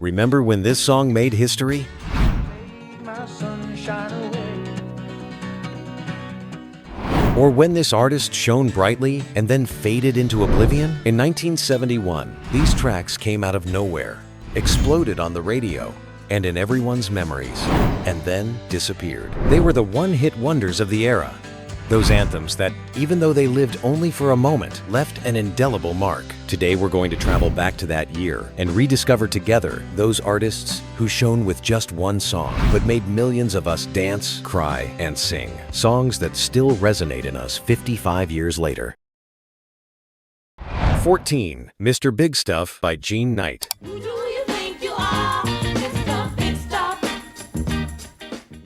Remember when this song made history? Or when this artist shone brightly and then faded into oblivion? In 1971, these tracks came out of nowhere, exploded on the radio, and in everyone's memories, and then disappeared. They were the one-hit wonders of the era. Those anthems that, even though they lived only for a moment, left an indelible mark. Today we're going to travel back to that year and rediscover together those artists who shone with just one song, but made millions of us dance, cry, and sing. Songs that still resonate in us 55 years later. 14. Mr. Big Stuff by Jean Knight. Who do you think you are, Mr. Big Stuff?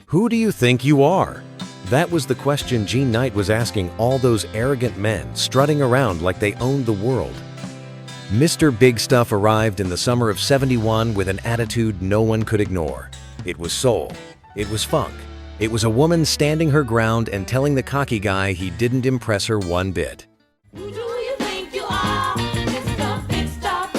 Who do you think you are? That was the question Jean Knight was asking all those arrogant men strutting around like they owned the world. Mr. Big Stuff arrived in the summer of '71 with an attitude no one could ignore. It was soul. It was funk. It was a woman standing her ground and telling the cocky guy he didn't impress her one bit. Who do you think you are, Mr. Big Stuff?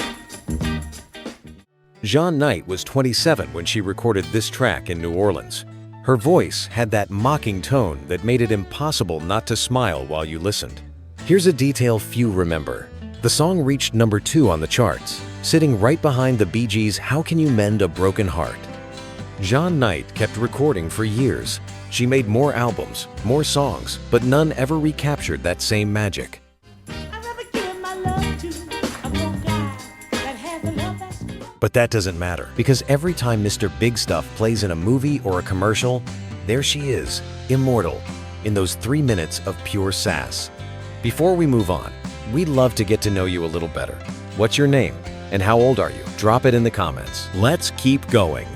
Jean Knight was 27 when she recorded this track in New Orleans. Her voice had that mocking tone that made it impossible not to smile while you listened. Here's a detail few remember. The song reached number 2 on the charts, sitting right behind the Bee Gees' How Can You Mend a Broken Heart? Jean Knight kept recording for years. She made more albums, more songs, but none ever recaptured that same magic. But that doesn't matter, because every time Mr. Big Stuff plays in a movie or a commercial, there she is, immortal, in those 3 minutes of pure sass. Before we move on, we'd love to get to know you a little better. What's your name? And how old are you? Drop it in the comments. Let's keep going.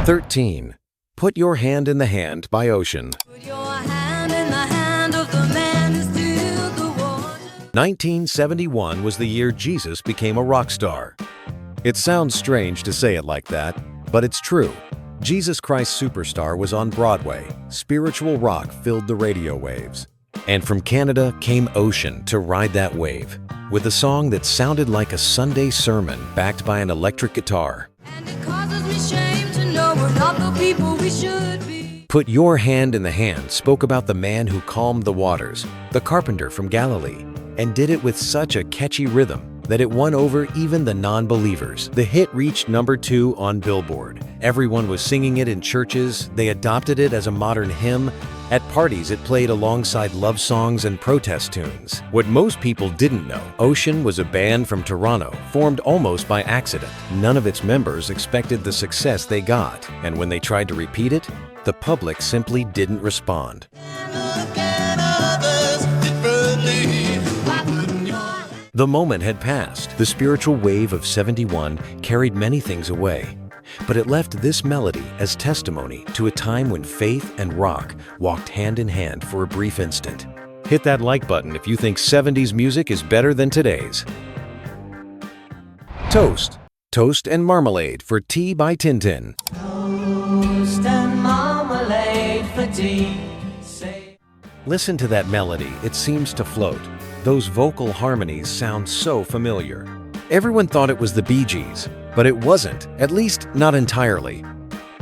13. Put Your Hand in the Hand by Ocean. Put your hand in the hand of the man who stilled the water. 1971 was the year Jesus became a rock star. It sounds strange to say it like that, but it's true. Jesus Christ Superstar was on Broadway. Spiritual rock filled the radio waves. And from Canada came Ocean to ride that wave, with a song that sounded like a Sunday sermon backed by an electric guitar. And it causes me shame to know we're not the people we should be. Put Your Hand in the Hand spoke about the man who calmed the waters, the carpenter from Galilee, and did it with such a catchy rhythm that it won over even the non-believers. The hit reached number 2 on Billboard. Everyone was singing it in churches. They adopted it as a modern hymn. At parties, it played alongside love songs and protest tunes. What most people didn't know, Ocean was a band from Toronto, formed almost by accident. None of its members expected the success they got, and when they tried to repeat it, the public simply didn't respond. The moment had passed. The spiritual wave of '71 carried many things away, but it left this melody as testimony to a time when faith and rock walked hand in hand for a brief instant. Hit that like button if you think '70s music is better than today's. Toast. Toast and Marmalade for Tea by Tintin. Toast and marmalade for tea. Listen to that melody, it seems to float. Those vocal harmonies sound so familiar. Everyone thought it was the Bee Gees, but it wasn't, at least not entirely.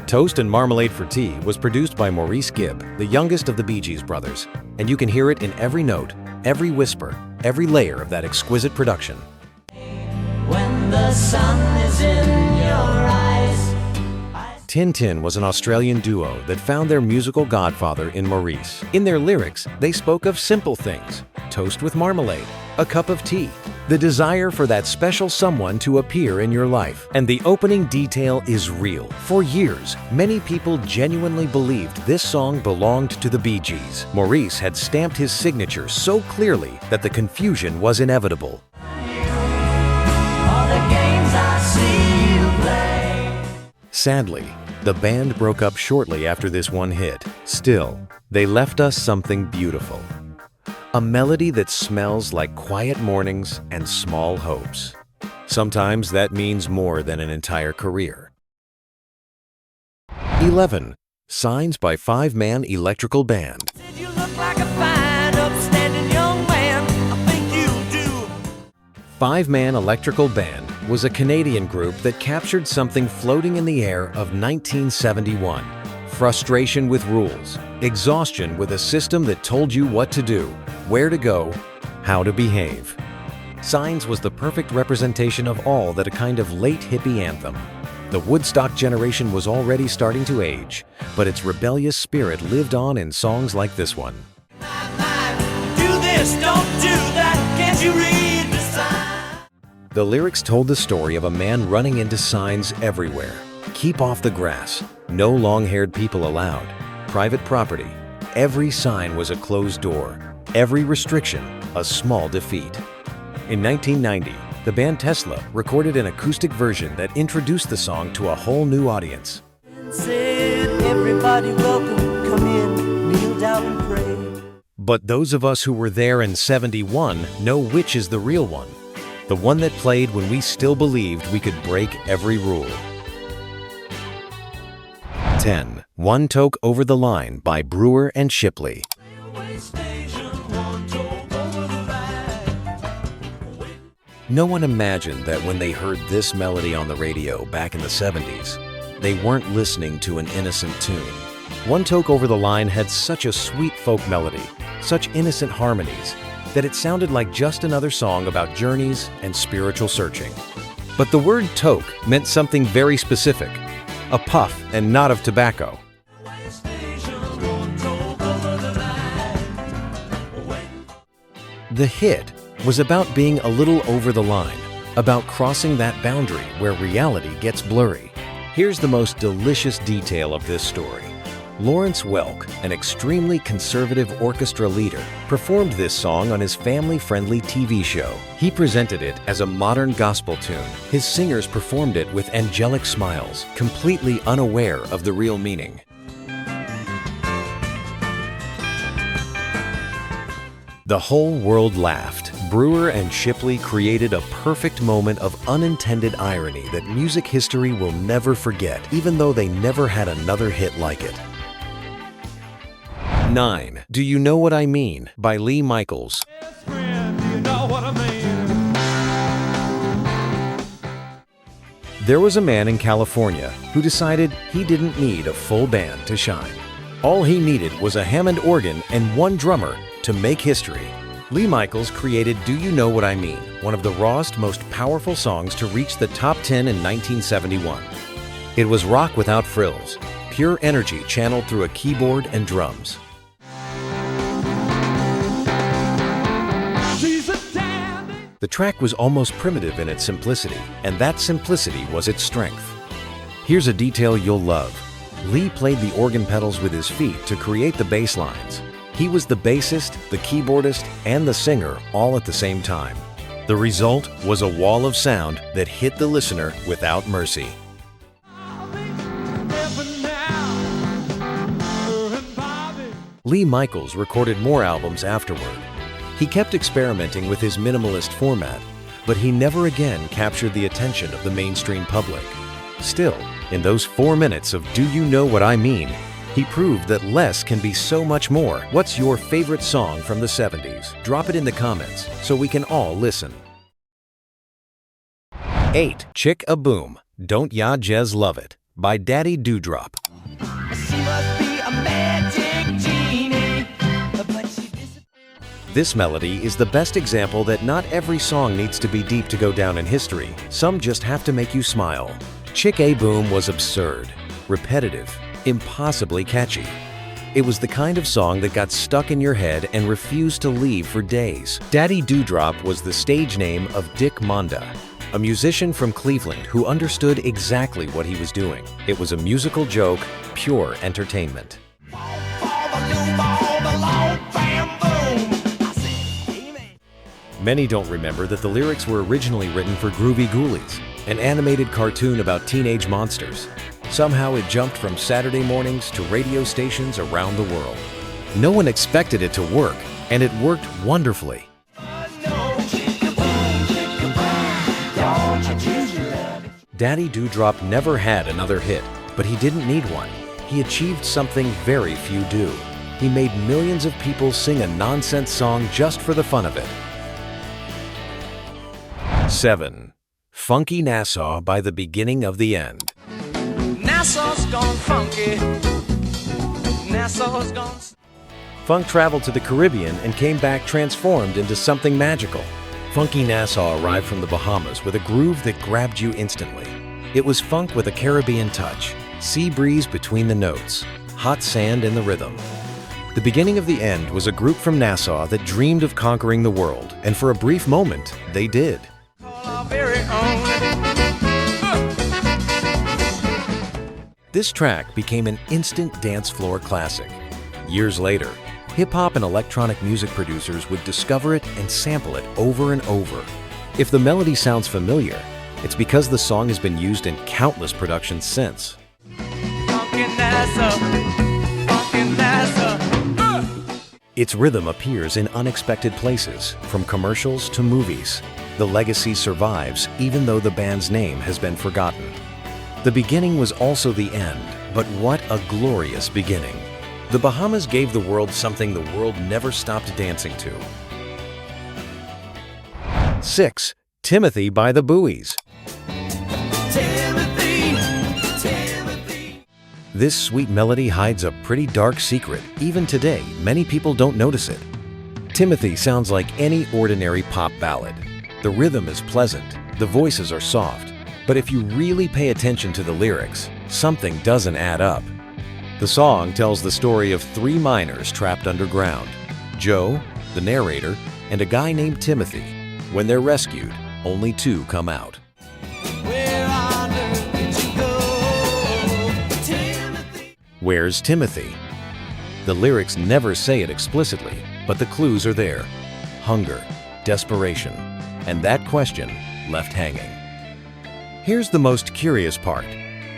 Toast and Marmalade for Tea was produced by Maurice Gibb, the youngest of the Bee Gees brothers, and you can hear it in every note, every whisper, every layer of that exquisite production. When the sun is in your eyes. Tintin was an Australian duo that found their musical godfather in Maurice. In their lyrics, they spoke of simple things: toast with marmalade, a cup of tea, the desire for that special someone to appear in your life. And the opening detail is real. For years, many people genuinely believed this song belonged to the Bee Gees. Maurice had stamped his signature so clearly that the confusion was inevitable. All the games I see you play. Sadly, the band broke up shortly after this one hit. Still, they left us something beautiful. A melody that smells like quiet mornings and small hopes. Sometimes that means more than an entire career. 11. Signs by 5-Man Electrical Band. Said you look like a fine, upstanding young man. I think you do. 5-Man Electrical Band was a Canadian group that captured something floating in the air of 1971. Frustration with rules, exhaustion with a system that told you what to do, where to go, how to behave. Signs was the perfect representation of all that a kind of late hippie anthem. The Woodstock generation was already starting to age, but its rebellious spirit lived on in songs like this one. Do this, don't do that, can't you read the sign? The lyrics told the story of a man running into signs everywhere. Keep off the grass, no long-haired people allowed, private property. Every sign was a closed door, every restriction a small defeat. In 1990, the band Tesla recorded an acoustic version that introduced the song to a whole new audience. Said everybody welcome, come in, kneel down and pray. But those of us who were there in '71 know which is the real one. The one that played when we still believed we could break every rule. 10. One Toke Over the Line by Brewer and Shipley. No one imagined that when they heard this melody on the radio back in the '70s, they weren't listening to an innocent tune. One Toke Over the Line had such a sweet folk melody, such innocent harmonies, that it sounded like just another song about journeys and spiritual searching. But the word toke meant something very specific, a puff and not of tobacco. The hit was about being a little over the line, about crossing that boundary where reality gets blurry. Here's the most delicious detail of this story. Lawrence Welk, an extremely conservative orchestra leader, performed this song on his family-friendly TV show. He presented it as a modern gospel tune. His singers performed it with angelic smiles, completely unaware of the real meaning. The whole world laughed. Brewer and Shipley created a perfect moment of unintended irony that music history will never forget, even though they never had another hit like it. 9. Do You Know What I Mean? By Lee Michaels. There was a man in California who decided he didn't need a full band to shine. All he needed was a Hammond organ and one drummer to make history. Lee Michaels created Do You Know What I Mean, one of the rawest, most powerful songs to reach the top 10 in 1971. It was rock without frills, pure energy channeled through a keyboard and drums. The track was almost primitive in its simplicity, and that simplicity was its strength. Here's a detail you'll love. Lee played the organ pedals with his feet to create the bass lines. He was the bassist, the keyboardist, and the singer all at the same time. The result was a wall of sound that hit the listener without mercy. Lee Michaels recorded more albums afterward. He kept experimenting with his minimalist format, but he never again captured the attention of the mainstream public. Still, in those 4 minutes of Do You Know What I Mean, he proved that less can be so much more. What's your favorite song from the '70s? Drop it in the comments so we can all listen. 8. Chick A Boom, Don't Ya Jez Love It, by Daddy Dewdrop. She must be a magic genie, but she This melody is the best example that not every song needs to be deep to go down in history. Some just have to make you smile. Chick A Boom was absurd, repetitive, impossibly catchy. It was the kind of song that got stuck in your head and refused to leave for days. Daddy Dewdrop was the stage name of Dick Monda, a musician from Cleveland who understood exactly what he was doing. It was a musical joke, pure entertainment. Many don't remember that the lyrics were originally written for Groovy Ghoulies, an animated cartoon about teenage monsters. Somehow it jumped from Saturday mornings to radio stations around the world. No one expected it to work, and it worked wonderfully. Daddy Dewdrop never had another hit, but he didn't need one. He achieved something very few do. He made millions of people sing a nonsense song just for the fun of it. 7. Funky Nassau by the beginning of the end. Nassau's gone funky. Nassau's gone. Funk traveled to the Caribbean and came back transformed into something magical. Funky Nassau arrived from the Bahamas with a groove that grabbed you instantly. It was funk with a Caribbean touch, sea breeze between the notes, hot sand in the rhythm. The beginning of the end was a group from Nassau that dreamed of conquering the world, and for a brief moment, they did. Our very own. This track became an instant dance floor classic. Years later, hip-hop and electronic music producers would discover it and sample it over and over. If the melody sounds familiar, it's because the song has been used in countless productions since. Funky Nassau. Funky Nassau. Its rhythm appears in unexpected places, from commercials to movies. The legacy survives even though the band's name has been forgotten. The beginning was also the end, but what a glorious beginning. The Bahamas gave the world something the world never stopped dancing to. 6. Timothy by the Buoys. Timothy, Timothy. This sweet melody hides a pretty dark secret. Even today, many people don't notice it. Timothy sounds like any ordinary pop ballad. The rhythm is pleasant, the voices are soft, but if you really pay attention to the lyrics, something doesn't add up. The song tells the story of 3 miners trapped underground: Joe, the narrator, and a guy named Timothy. When they're rescued, only 2 come out. Where on earth did you go, Timothy? Where's Timothy? The lyrics never say it explicitly, but the clues are there: hunger, desperation, and that question left hanging. Here's the most curious part.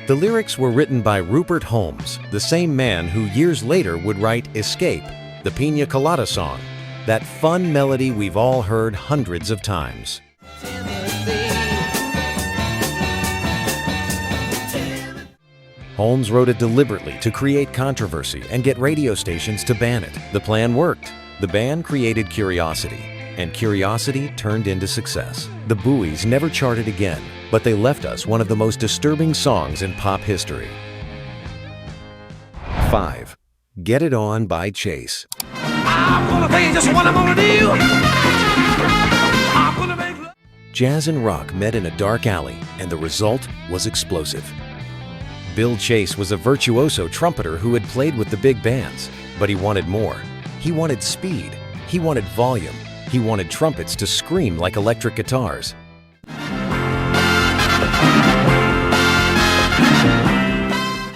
The lyrics were written by Rupert Holmes, the same man who years later would write Escape, the Piña Colada song, that fun melody we've all heard hundreds of times. Holmes wrote it deliberately to create controversy and get radio stations to ban it. The plan worked. The ban created curiosity, and curiosity turned into success. The Buoys never charted again, but they left us one of the most disturbing songs in pop history. 5. Get It On by Chase. I'm gonna tell you just what I'm gonna do. I'm gonna make love. Jazz and rock met in a dark alley, and the result was explosive. Bill Chase was a virtuoso trumpeter who had played with the big bands, but he wanted more. He wanted speed. He wanted volume. He wanted trumpets to scream like electric guitars.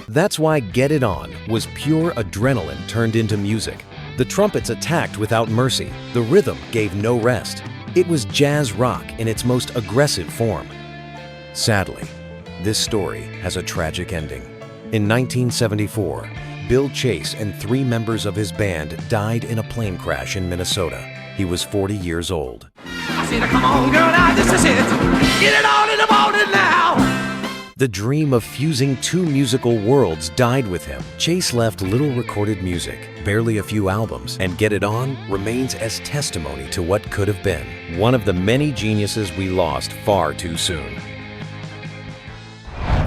That's why Get It On was pure adrenaline turned into music. The trumpets attacked without mercy. The rhythm gave no rest. It was jazz rock in its most aggressive form. Sadly, this story has a tragic ending. In 1974, Bill Chase and 3 members of his band died in a plane crash in Minnesota. He was 40 years old. I said, come on, girl, now this is it. Get it on in the morning now. The dream of fusing 2 musical worlds died with him. Chase left little recorded music, barely a few albums, and Get It On remains as testimony to what could have been. One of the many geniuses we lost far too soon.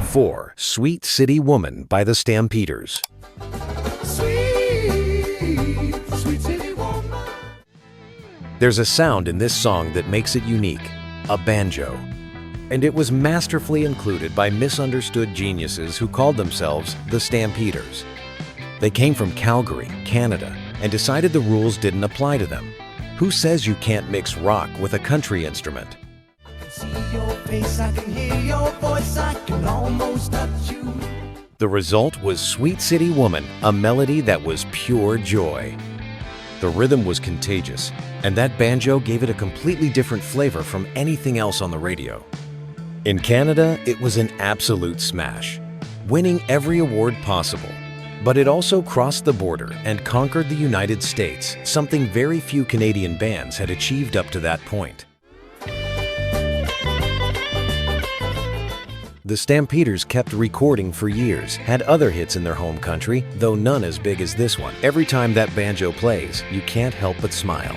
4. Sweet City Woman by the Stampeders. Sweet, sweet city woman. There's a sound in this song that makes it unique: a banjo. And it was masterfully included by misunderstood geniuses who called themselves the Stampeders. They came from Calgary, Canada, and decided the rules didn't apply to them. Who says you can't mix rock with a country instrument? See your face, I can hear your voice, I can almost touch you. The result was Sweet City Woman, a melody that was pure joy. The rhythm was contagious, and that banjo gave it a completely different flavor from anything else on the radio. In Canada, it was an absolute smash, winning every award possible. But it also crossed the border and conquered the United States, something very few Canadian bands had achieved up to that point. The Stampeders kept recording for years, had other hits in their home country, though none as big as this one. Every time that banjo plays, you can't help but smile.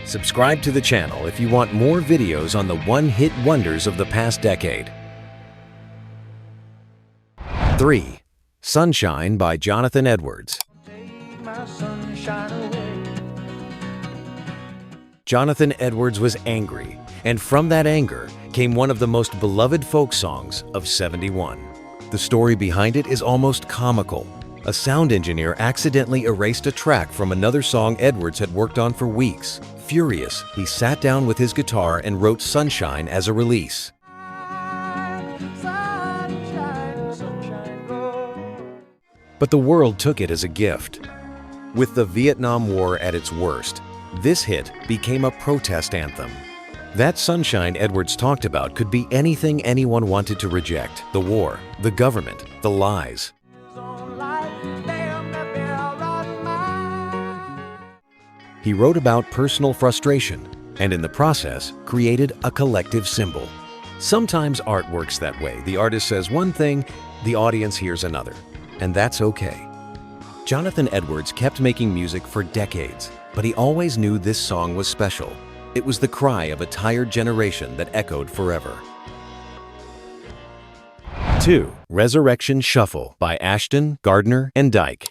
Subscribe to the channel if you want more videos on the one-hit wonders of the past decade. 3. Sunshine by Jonathan Edwards. Jonathan Edwards was angry, and from that anger came one of the most beloved folk songs of '71. The story behind it is almost comical. A sound engineer accidentally erased a track from another song Edwards had worked on for weeks. Furious, he sat down with his guitar and wrote Sunshine as a release. But the world took it as a gift. With the Vietnam War at its worst, this hit became a protest anthem. That sunshine Edwards talked about could be anything anyone wanted to reject: the war, the government, the lies. He wrote about personal frustration and in the process created a collective symbol. Sometimes art works that way. The artist says one thing, the audience hears another. And that's okay. Jonathan Edwards kept making music for decades, but he always knew this song was special. It was the cry of a tired generation that echoed forever. 2. Resurrection Shuffle by Ashton, Gardner, and Dyke.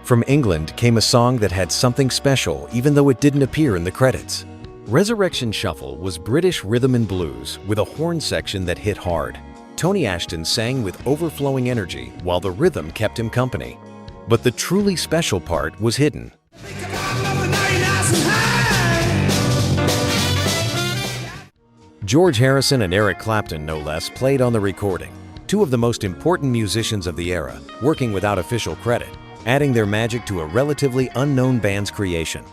From England came a song that had something special even though it didn't appear in the credits. Resurrection Shuffle was British rhythm and blues with a horn section that hit hard. Tony Ashton sang with overflowing energy while the rhythm kept him company. But the truly special part was hidden. George Harrison and Eric Clapton, no less, played on the recording. Two of the most important musicians of the era, working without official credit, adding their magic to a relatively unknown band's creation.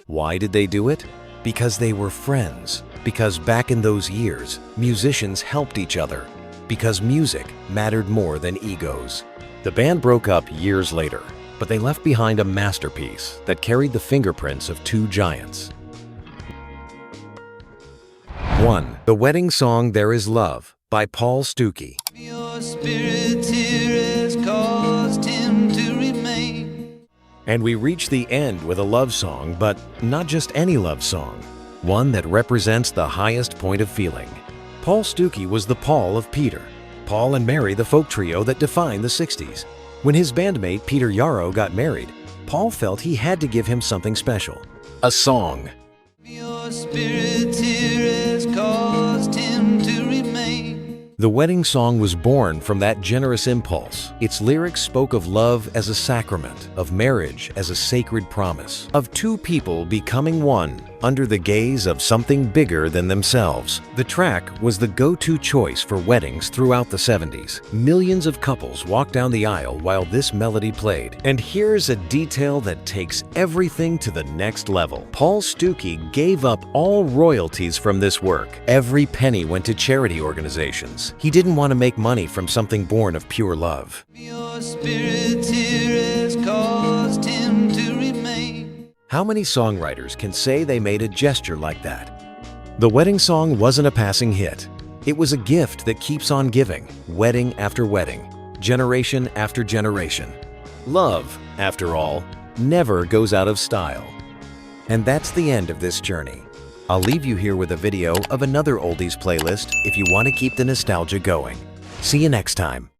Why did they do it? Because they were friends. Because back in those years, musicians helped each other. Because music mattered more than egos. The band broke up years later, but they left behind a masterpiece that carried the fingerprints of two giants. 1. The wedding song There Is Love by Paul Stookey. Your spirit here has caused him to remain. And we reach the end with a love song, but not just any love song. One that represents the highest point of feeling. Paul Stookey was the Paul of Peter. Paul and Mary, the folk trio that defined the 60s. When his bandmate Peter Yarrow got married, Paul felt he had to give him something special. A song. Your spirit here has caused him to remain. The wedding song was born from that generous impulse. Its lyrics spoke of love as a sacrament, of marriage as a sacred promise, of two people becoming one under the gaze of something bigger than themselves. The track was the go-to choice for weddings throughout the 70s. Millions of couples walked down the aisle while this melody played. And here's a detail that takes everything to the next level. Paul Stookey gave up all royalties from this work. Every penny went to charity organizations. He didn't want to make money from something born of pure love. Your spirit here has caused him to remain. How many songwriters can say they made a gesture like that? The wedding song wasn't a passing hit. It was a gift that keeps on giving, wedding after wedding, generation after generation. Love, after all, never goes out of style. And that's the end of this journey. I'll leave you here with a video of another oldies playlist if you want to keep the nostalgia going. See you next time.